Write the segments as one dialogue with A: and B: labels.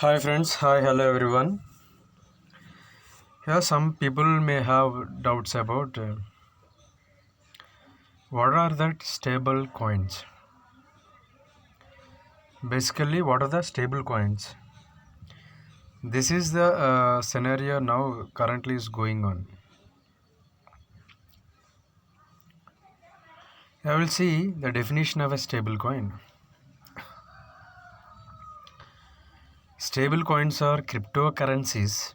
A: Hi friends, hi, hello everyone. Here some people may have doubts about what are that stable coins. Basically, what are the stable coins? This is the scenario now currently is going on. I will see the definition of a stable coin. Stable coins are cryptocurrencies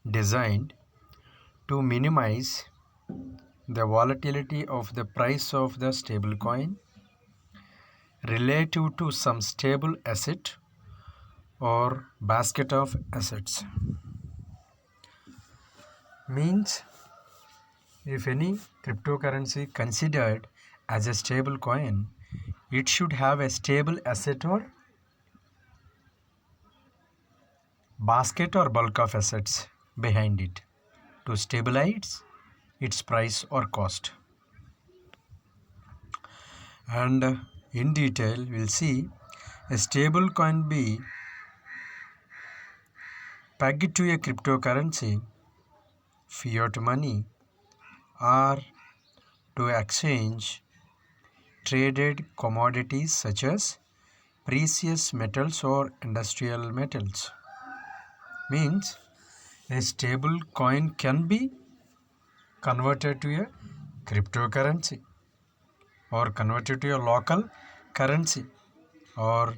A: designed to minimize the volatility of the price of the stable coin relative to some stable asset or basket of assets. Means if any cryptocurrency considered as a stable coin, it should have a stable asset or basket or bulk of assets behind it to stabilize its price or cost. And in detail, we'll see a stable coin be pegged to a cryptocurrency, fiat money, or to exchange traded commodities such as precious metals or industrial metals. Means a stable coin can be converted to a cryptocurrency or converted to a local currency or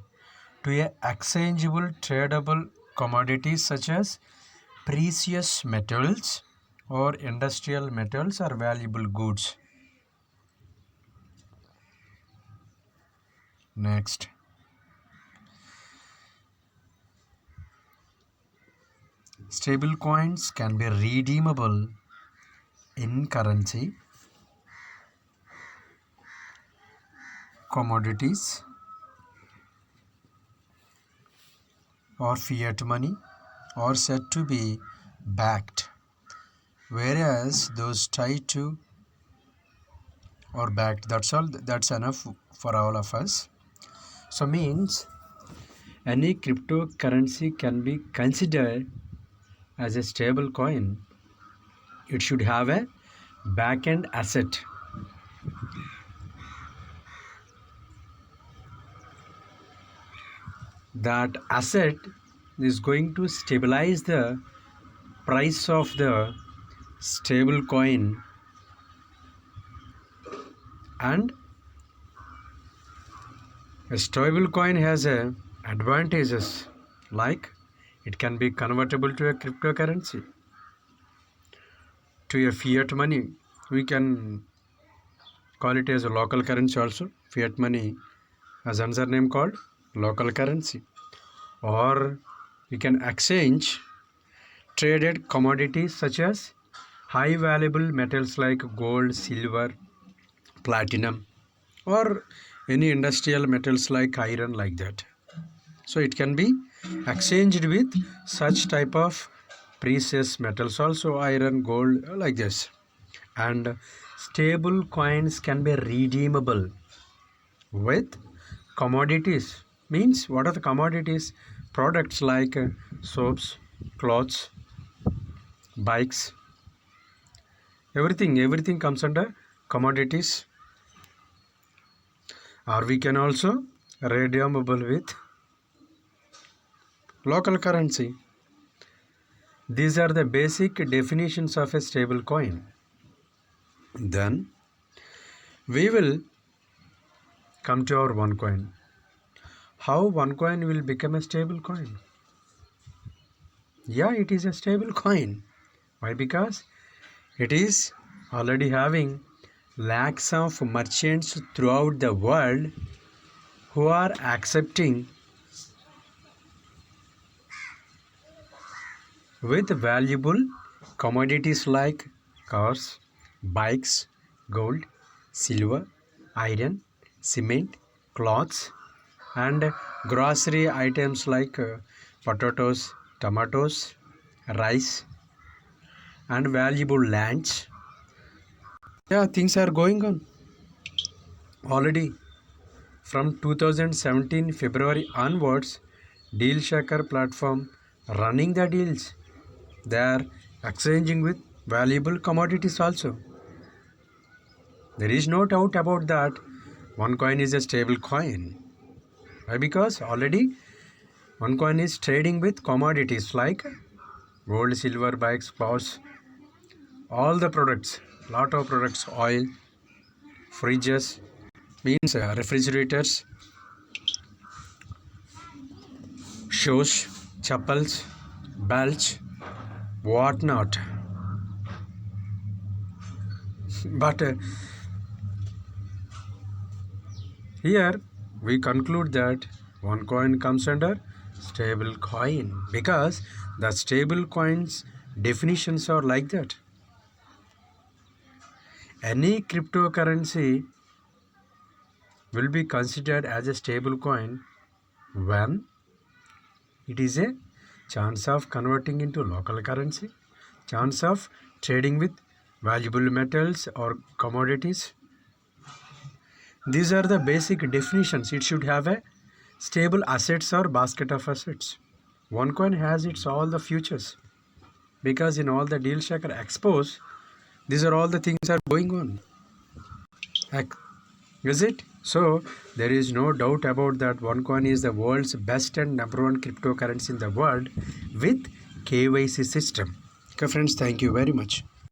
A: to a exchangeable tradable commodities such as precious metals or industrial metals or valuable goods. Next, stable coins can be redeemable in currency, commodities, or fiat money are said to be backed, whereas those tied to or backed, that's enough for all of us. So means any cryptocurrency can be considered as a stable coin. It should have a back-end asset. That asset is going to stabilize the price of the stable coin, and a stable coin has advantages like it can be convertible to a cryptocurrency, to a fiat money. We can call it as a local currency also. Fiat money has another name called local currency. Or we can exchange traded commodities such as high valuable metals like gold, silver, platinum, or any industrial metals like iron, like that. So it can be exchanged with such type of precious metals also, iron, gold, like this. And stable coins can be redeemable with commodities. Means what are the commodities? Products like soaps, clothes, bikes, everything comes under commodities. Or we can also redeemable with local currency. These are the basic definitions of a stable coin. Then we will come to our one coin. How one coin will become a stable coin? Yeah, it is a stable coin. Why? Because it is already having lakhs of merchants throughout the world who are accepting with valuable commodities like cars, bikes, gold, silver, iron, cement, cloths, and grocery items like potatoes, tomatoes, rice, and valuable lands. Yeah, things are going on already. From 2017 February onwards, deal shaker platform running the deals. They are exchanging with valuable commodities also. There is no doubt about that. OneCoin is a stable coin. Why? Because already OneCoin is trading with commodities like gold, silver, bikes, clothes, all the products, lot of products, oil, fridges, means refrigerators, shoes, chappals, belts, whatnot. But here we conclude that OneCoin comes under stable coin because the stable coins definitions are like that. Any cryptocurrency will be considered as a stable coin when it is a chance of converting into local currency, chance of trading with valuable metals or commodities. These are the basic definitions. It should have a stable assets or basket of assets. OneCoin has its all the futures because in all the deal shaker expos, these are all the things are going on. Is it? So there is no doubt about that OneCoin is the world's best and number one cryptocurrency in the world with KYC system. Okay friends, thank you very much.